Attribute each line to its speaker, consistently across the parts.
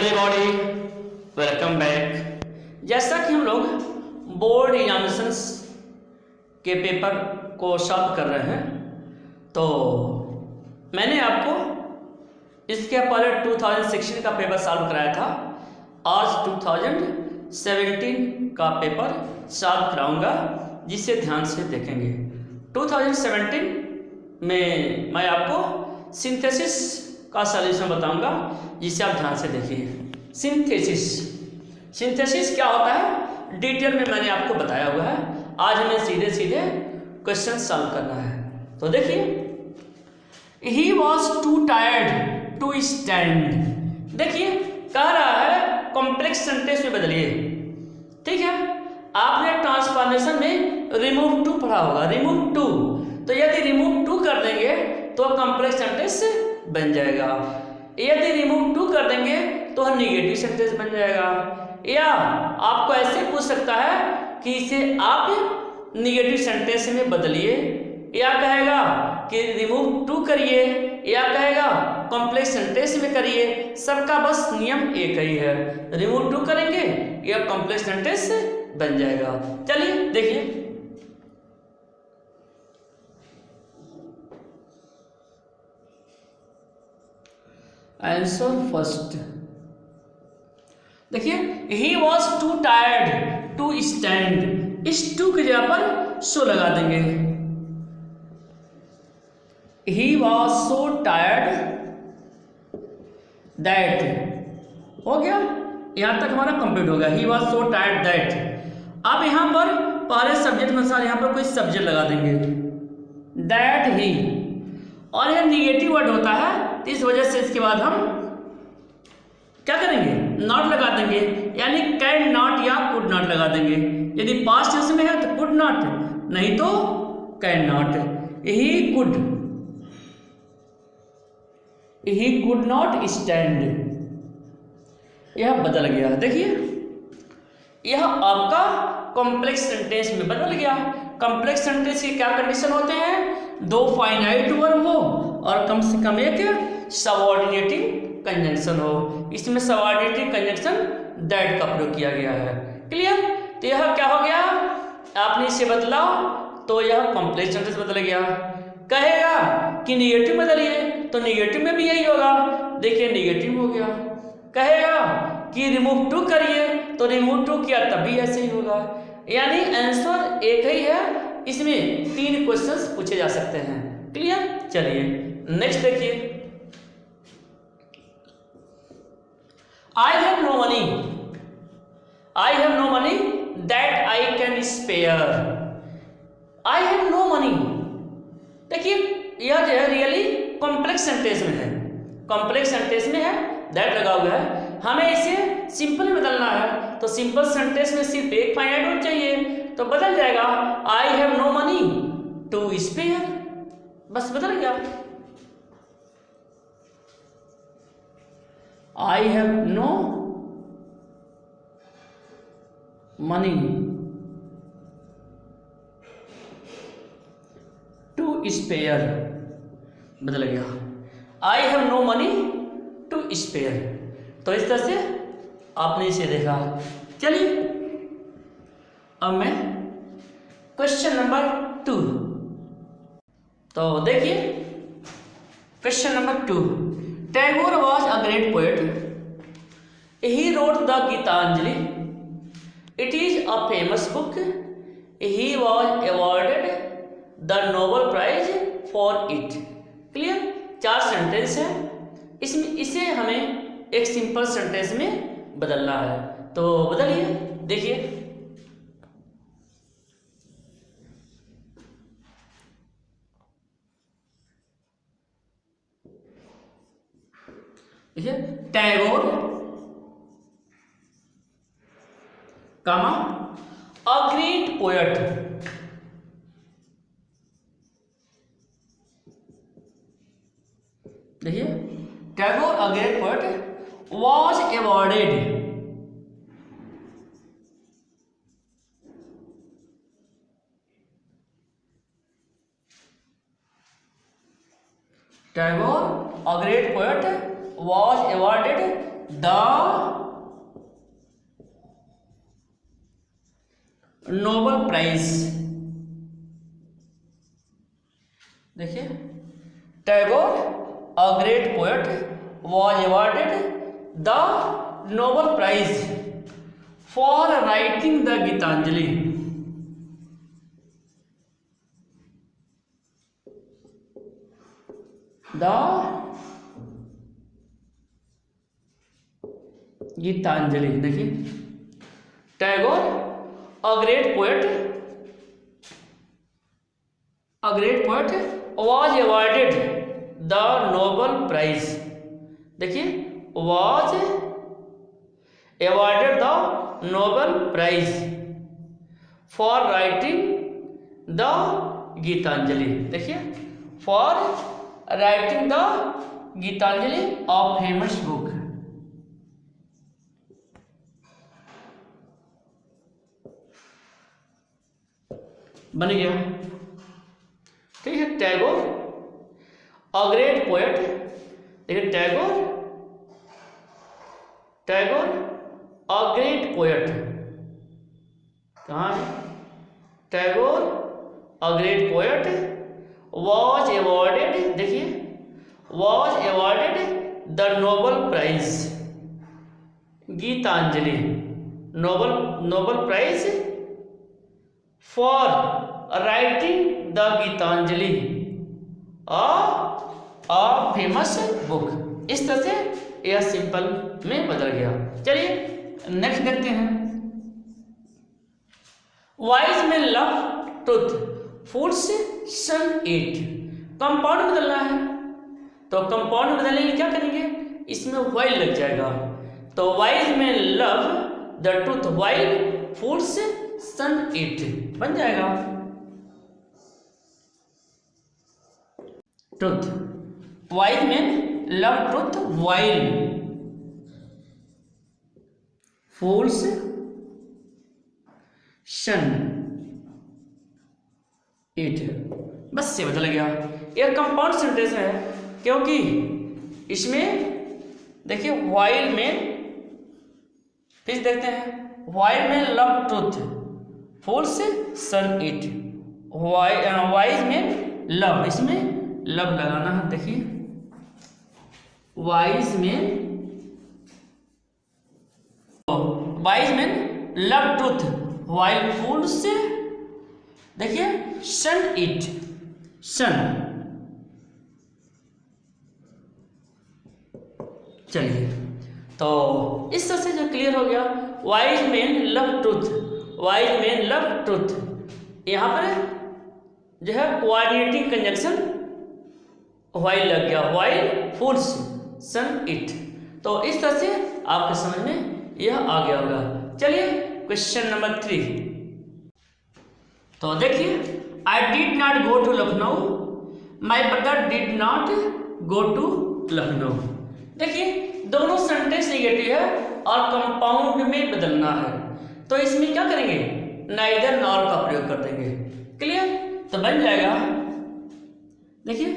Speaker 1: Everybody, welcome back. जैसा कि हम लोग बोर्ड एग्जामिनेशंस के पेपर को सॉल्व कर रहे हैं, तो मैंने आपको इसके पहले 2016 का पेपर सॉल्व कराया था। आज 2017 का पेपर सॉल्व कराऊंगा, जिसे ध्यान से देखेंगे। 2017 में मैं आपको सिंथेसिस का सॉल्यूशन बताऊंगा, जिसे आप ध्यान से देखिए। सिंथेसिस क्या होता है डिटेल में मैंने आपको बताया हुआ है। आज हमें सीधे सीधे क्वेश्चन सॉल्व करना है। तो देखिए, he was too tired to stand. देखिए, कह रहा है कॉम्प्लेक्स सेंटेंस में बदलिए। ठीक है, आपने ट्रांसफॉर्मेशन में रिमूव टू पढ़ा होगा, रिमूव टू। तो यदि रिमूव टू कर देंगे तो कॉम्प्लेक्स सेंटेंस बन जाएगा। यदि रिमूव टू कर देंगे तो निगेटिव सेंटेंस बन जाएगा। या आपको ऐसे पूछ सकता है कि इसे आप निगेटिव सेंटेंस में बदलिए, या कहेगा कि रिमूव टू करिए, या कहेगा कॉम्प्लेक्स सेंटेंस में करिए। सबका बस नियम एक ही है, रिमूव टू करेंगे या कॉम्प्लेक्स सेंटेंस बन जाएगा। चलिए देखिए, आंसर फर्स्ट। देखिए, he was too tired to stand. इस टू की जगह पर सो लगा देंगे। He was so tired that. हो गया, यहां तक हमारा कंप्लीट हो गया। He was so tired that. अब यहां पर पहले सब्जेक्ट अनुसार यहां पर कोई सब्जेक्ट लगा देंगे, दैट ही। और यह निगेटिव वर्ड होता है, तो इस वजह से इसके बाद हम क्या करेंगे, नॉट लगा देंगे, यानी कैन नॉट या कुड नॉट लगा देंगे। यदि पास्ट टेंस में है तो कुड नॉट, नहीं तो can not. He could not stand, यह बदल गया। देखिए, यह आपका कॉम्प्लेक्स सेंटेंस में बदल गया। कॉम्प्लेक्स सेंटेंस के क्या कंडीशन होते हैं? दो फाइनाइट वर्ब हो और कम से कम एक सबऑर्डिनेटिंग कंजंक्शन हो। इसमें सबऑर्डिनेटिंग कंजंक्शन दैट का प्रयोग किया गया है। क्लियर? तो यह क्या हो गया, आपने इसे बदला तो यह कॉम्प्लेक्स सेंटेंस बदल गया। कहेगा कि निगेटिव बदलिए तो निगेटिव में भी यही होगा। देखिए, निगेटिव हो गया। कहेगा कि रिमूव टू करिए तो रिमूव टू किया तब भी ऐसे ही होगा। यानी आंसर एक ही है। इसमें 3 क्वेश्चंस पूछे जा सकते हैं। क्लियर? चलिए नेक्स्ट देखिए, I have no money. I have no money that I can spare. I have no money. देखिए, यह जो है रियली कॉम्प्लेक्स सेंटेंस में है, कॉम्प्लेक्स सेंटेंस में है, दैट लगा हुआ है। हमें इसे सिंपल में बदलना है, तो सिंपल सेंटेंस में सिर्फ एक फाइनाइट वर्ब चाहिए, तो बदल जाएगा I have no money to spare. बस बदल गया। I have no money to spare, बदल गया। I have no money to spare. तो इस तरह से आपने इसे देखा। चलिए, अब मैं क्वेश्चन नंबर 2। तो देखिए, question number 2। Tagore was a great poet. He wrote the Gitanjali. It is a famous book. He was awarded the Nobel prize for it. Clear? 4 sentence है। इसमें इसे हमें एक सिंपल सेंटेंस में बदलना है, तो बदलिए। देखिए, Tagore comma a great poet. देखिए, Tagore a great poet was awarded Tagore, a great poet, was awarded the Nobel prize. देखिए, Tagore a great poet was awarded the Nobel prize for writing the Gitanjali. The Gitanjali. देखिए, Tagore a great poet was awarded the Nobel Prize। देखिए, was awarded the Nobel Prize for writing the Gitanjali. देखिए, for writing the Geetanjali a famous book। बन गया, ठीक है। Tagore a great poet. देखिए, Tagore a great poet कहाँ है? Tagore a great poet was awarded. देखिए, was awarded the Nobel prize Gitanjali, Nobel prize for writing the Gitanjali a famous book. इस तरह से यह सिंपल में बदल गया। चलिए नेक्स्ट देखते हैं। Wise man love truth, fools shun it. Compound बदलना है, तो कंपाउंड बदलने के लिए क्या करेंगे? इसमें वाइल लग जाएगा। तो wise man love the truth while fools shun it बन जाएगा। Truth, wise man love truth while fools shun it. बस से बदल गया। यह कंपाउंड सेंटेंस है क्योंकि इसमें देखिए वाइल मैन, फिर देखते हैं while man love truth fools shun it. Wise man love, इसमें लव लगाना है। देखिए, wise man love truth while fools, देखिए सन इट, सन। चलिए, तो इस तरह से जो क्लियर हो गया, wise man love truth, wise man love truth. यहाँ पर जो है कोऑर्डिनेटिंग कंजंक्शन वाइल लग गया, वाइल फूल्स सन इट। तो इस तरह से आपके समझ में यह आ गया होगा। चलिए क्वेश्चन नंबर 3। तो देखिए, I did not go to Lucknow, my brother did not go to Lucknow. देखिए, दोनों सेंटेंस नेगेटिव है और कंपाउंड में बदलना है, तो इसमें क्या करेंगे? नाइदर नॉर का प्रयोग कर देंगे। क्लियर? तो बन जाएगा, देखिए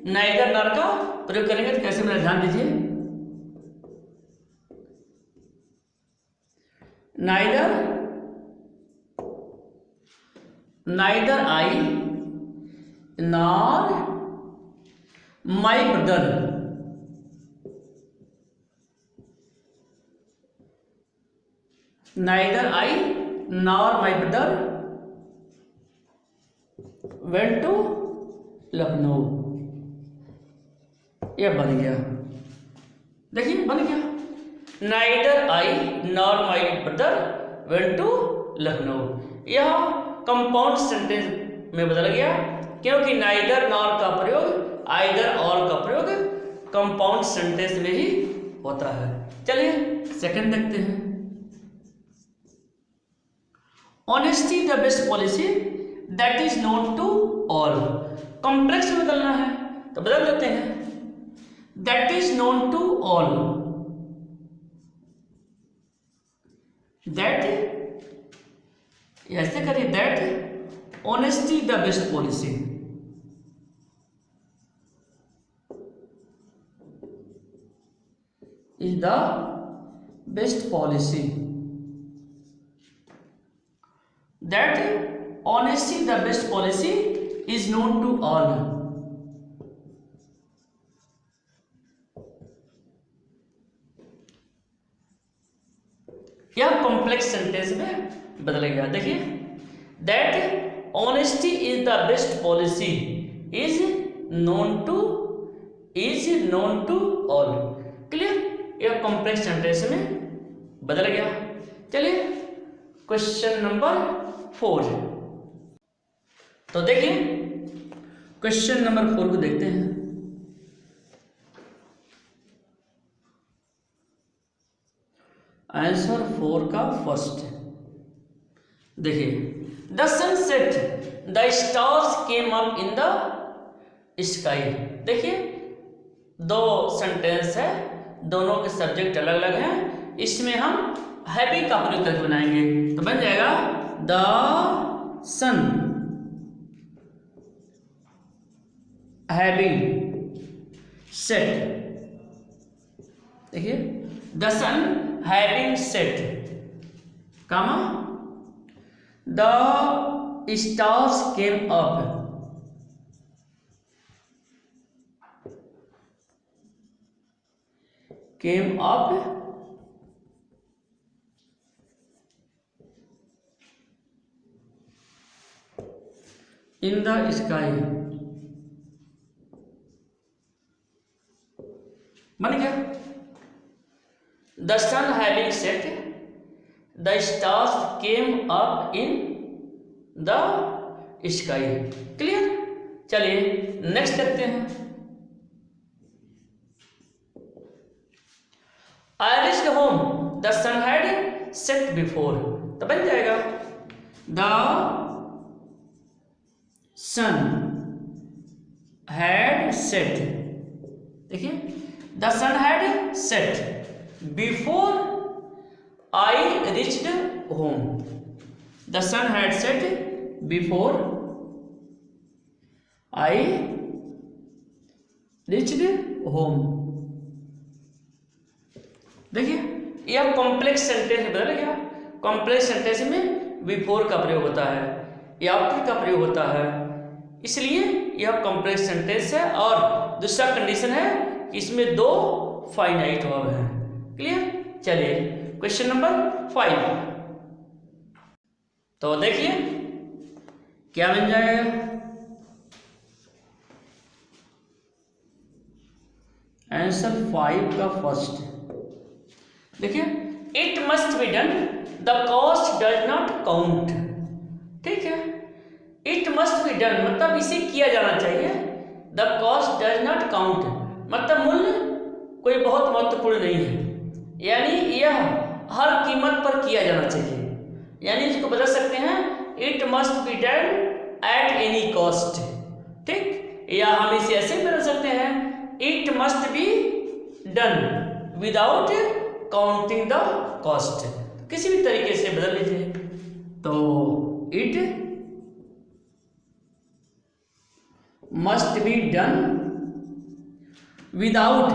Speaker 1: नाइदर नॉर का प्रयोग करेंगे तो कैसे बना, ध्यान दीजिए। Neither I nor my brother neither I nor my brother went to Lucknow. यह बन गया, देखिए बन गया। neither I nor my brother went to Lucknow. यह कंपाउंड सेंटेंस में बदल गया क्योंकि neither nor का प्रयोग either और का प्रयोग कंपाउंड सेंटेंस में ही होता है। चलिए सेकंड देखते हैं। Honesty the best policy that is known to all. Complex में बदलना है तो बदल देते हैं, that is known to all, that ऐसे करिए, that honesty the best policy is the best policy that honesty the best policy is known to all. यह कॉम्प्लेक्स सेंटेंस में बदल गया। देखिए, that honesty is the best policy is known to all. Clear? यह complex sentence में बदल गया। चलिए क्वेश्चन नंबर 4। तो देखिए क्वेश्चन नंबर 4 को देखते हैं। आंसर 4 का फर्स्ट देखिए, the sunset the stars came up in the sky. देखिए, दो सेंटेंस है, दोनों के सब्जेक्ट अलग अलग हैं। इसमें हम हैवी का प्रयोग करके बनाएंगे, तो बन जाएगा द सन हैविंग सेट। देखिए, the sun having set comma the stars came up in the sky। बन गया। The sun having set, the stars came up in the sky। Clear? चलिए नेक्स्ट करते हैं। I reached home, the sun had set before। तो बन जाएगा the sun had set। देखिए, the sun had set before I reached home। the sun had set before I reached home। देखिए, यह complex sentence बदल गया। कॉम्प्लेक्स सेंटेंस में before का प्रयोग होता है या आफ्टर का प्रयोग होता है, इसलिए यह कॉम्प्लेक्स सेंटेंस है। और दूसरा कंडीशन है कि इसमें दो फाइनाइट वर्ब है। क्लियर? चलिए क्वेश्चन नंबर 5। तो देखिए क्या बन जाएगा। आंसर 5 का फर्स्ट देखिए, it must be done the cost does not count. ठीक है, इट मस्ट बी डन मतलब इसे किया जाना चाहिए। The cost does not count मतलब मूल्य कोई बहुत महत्वपूर्ण नहीं है, यानी यह हर कीमत पर किया जाना चाहिए। यानी इसको बदल सकते हैं, it must be done at any cost. ठीक, या हम इसे ऐसे बदल सकते हैं, it must be done without counting the cost. किसी भी तरीके से बदल लीजिए। तो it must be done without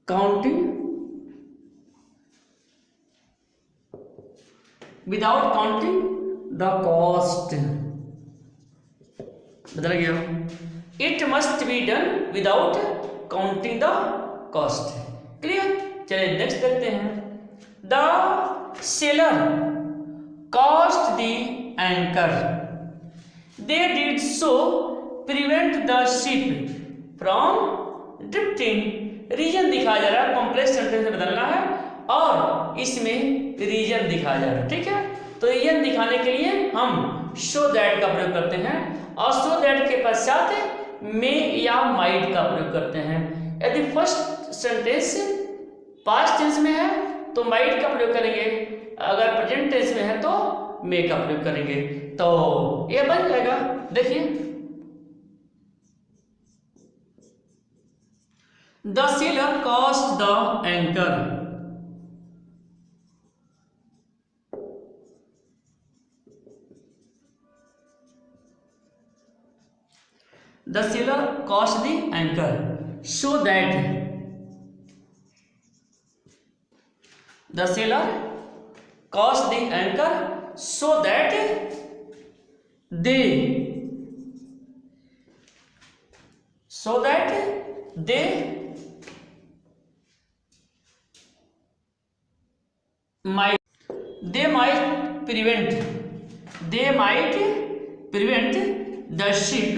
Speaker 1: counting the cost. बदल गया, it must be done without counting the cost. Clear? चलिए नेक्स्ट देखते हैं। The sailor cast the anchor, they did so prevent the ship from drifting. Reason दिखाया जा रहा है, complex sentence में बदलना है और इसमें रीजन दिखाया जा रहा है। ठीक है, तो रीजन दिखाने के लिए हम शो दैट का प्रयोग करते हैं और शो दैट के पश्चात मे या माइट का प्रयोग करते हैं। यदि फर्स्ट सेंटेंस पास्ट टेंस में है तो माइट का प्रयोग करेंगे, अगर प्रेजेंट टेंस में है तो मे का प्रयोग करेंगे। तो यह बन जाएगा। देखिए, the sailor cast the anchor, the seller cost the anchor so that the seller cause the anchor so that they might prevent the ship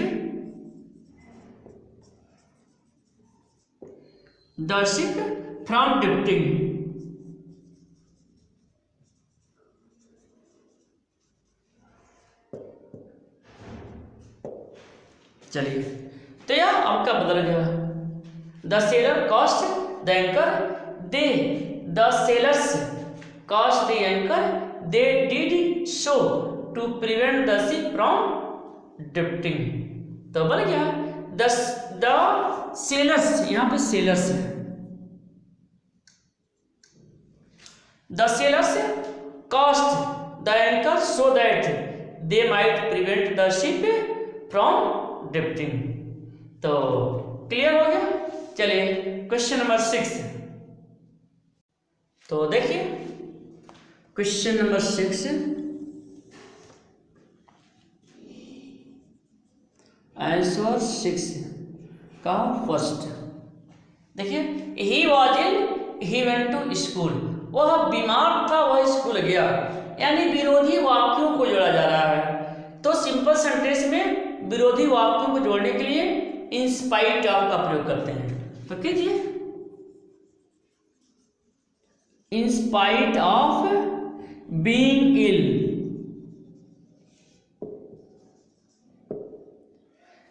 Speaker 1: from drifting. चलिए, तो यह आपका बदल गया। The sailor cast the anchor, the sailors cast the anchor, they did so to prevent the ship from drifting. तो बन गया the sailors, यहां पे सेलर्स है, the sailors cast the anchor so that they might prevent the ship from drifting. तो clear हो गया। चलिए क्वेश्चन नंबर 6। तो देखिए क्वेश्चन नंबर 6, आंसर 6 का फर्स्ट देखिए, ही वेंट टू स्कूल, वह बीमार था वह स्कूल गया, यानी विरोधी वाक्यों को जोड़ा जा रहा है। तो सिंपल सेंटेंस में विरोधी वाक्यों को जोड़ने के लिए इन स्पाइट ऑफ का प्रयोग करते हैं। तो कीजिए, in spite of being ill,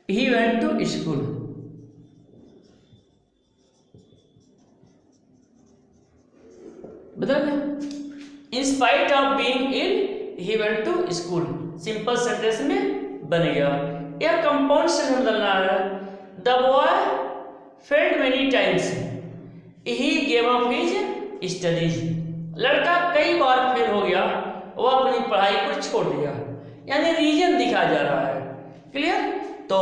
Speaker 1: he went to school. बता गया, in spite of being ill he went to school, simple sentence में बन गया। यह कंपाउंड से बदलना है। The boy failed many times, he gave up his studies, लड़का कई बार फेल हो गया, वह अपनी पढ़ाई को छोड़ दिया, यानी रीजन दिखाया जा रहा है। क्लियर। तो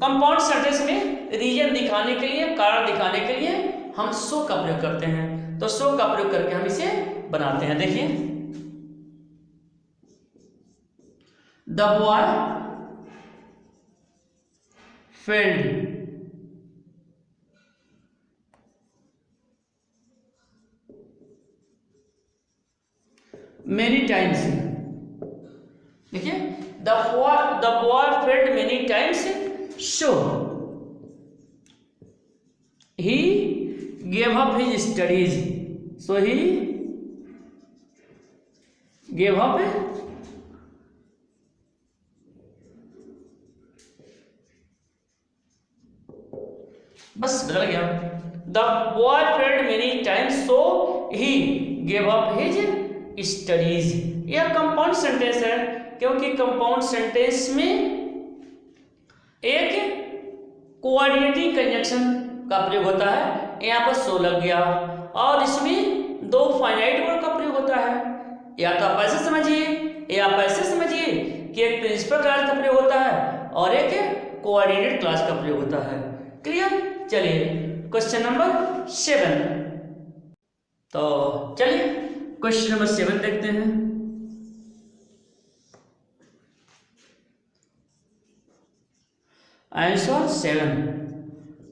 Speaker 1: कंपाउंड सेंटेंस में रीजन दिखाने के लिए, कारण दिखाने के लिए हम सो का प्रयोग करते हैं। तो सो का प्रयोग करके हम इसे बनाते हैं। देखिए, the boy failed many times, देखिए, the boy failed many times, so he gave up his studies, so he gave up बस बदल गया। The boy failed many times so he gave up his studies. यह compound sentence है, क्योंकि compound sentence में एक coordinating conjunction का प्रयोग होता है। यहाँ पर सो लग गया, और इसमें दो फाइनाइट वर्ड का प्रयोग होता है। या तो आप ऐसे समझिए, या आप ऐसे समझिए कि एक प्रिंसिपल क्लास का प्रयोग होता है और एक कोऑर्डिनेट क्लास का प्रयोग होता है। क्लियर। चलिए क्वेश्चन नंबर 7। तो चलिए क्वेश्चन नंबर 7 देखते हैं। आंसर 7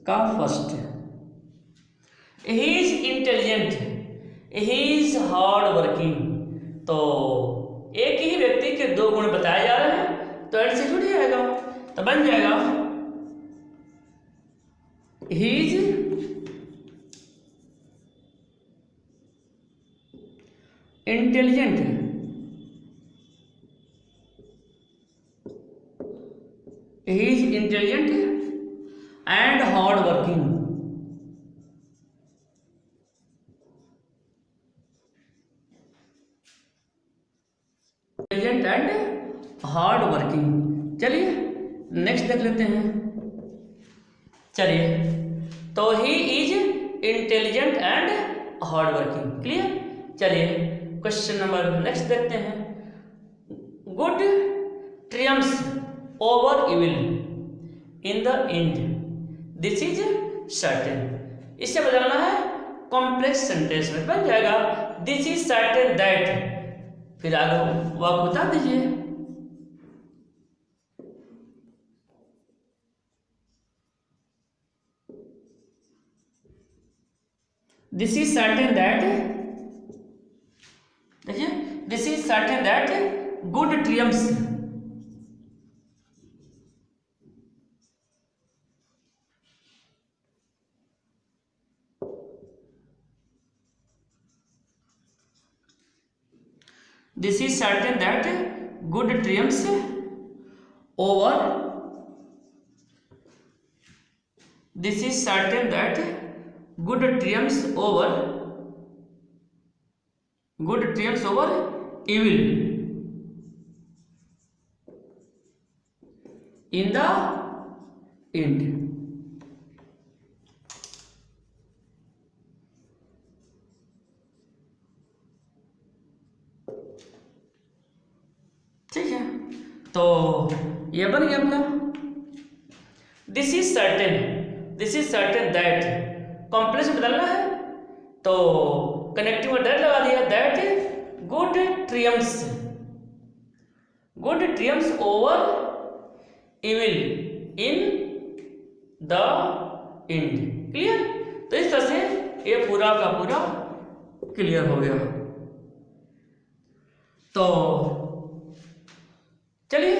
Speaker 1: का first, he is intelligent, he is hard working. तो एक ही व्यक्ति के दो गुण बताए जा रहे हैं, तो एंड से जुड़ जाएगा, तो बन जाएगा he is intelligent, he is intelligent and hard working। Intelligent and hard working. चलिए नेक्स्ट देख लेते हैं। चलिए, तो he is intelligent and hard working. Clear. चलिए क्वेश्चन नंबर नेक्स्ट देखते हैं। Good triumphs over evil in the end, this is certain. इससे बदलना है कॉम्प्लेक्स सेंटेंस में बन जाएगा दिस इज सर्टेन दैट, फिर आगे वाक्य बता दीजिए। दिस इज सर्टेन दैट, देखिए this is certain that good triumphs, this is certain that good triumphs over, this is certain that good triumphs over evil in the end। ठीक है, तो ये बन गया अपना this is certain that, complex बदलना है तो कनेक्टिव में दैट लगा दिया, that good triumphs over evil in the end. Clear? तो इस तरह से ये पूरा का पूरा क्लियर हो गया। तो चलिए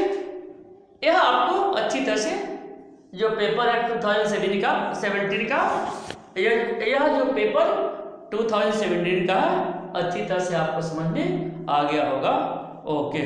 Speaker 1: यह आपको अच्छी तरह से जो पेपर है 2017 का यह जो पेपर 2017 का अच्छी तरह से आपको समझ में आ गया होगा। ओके।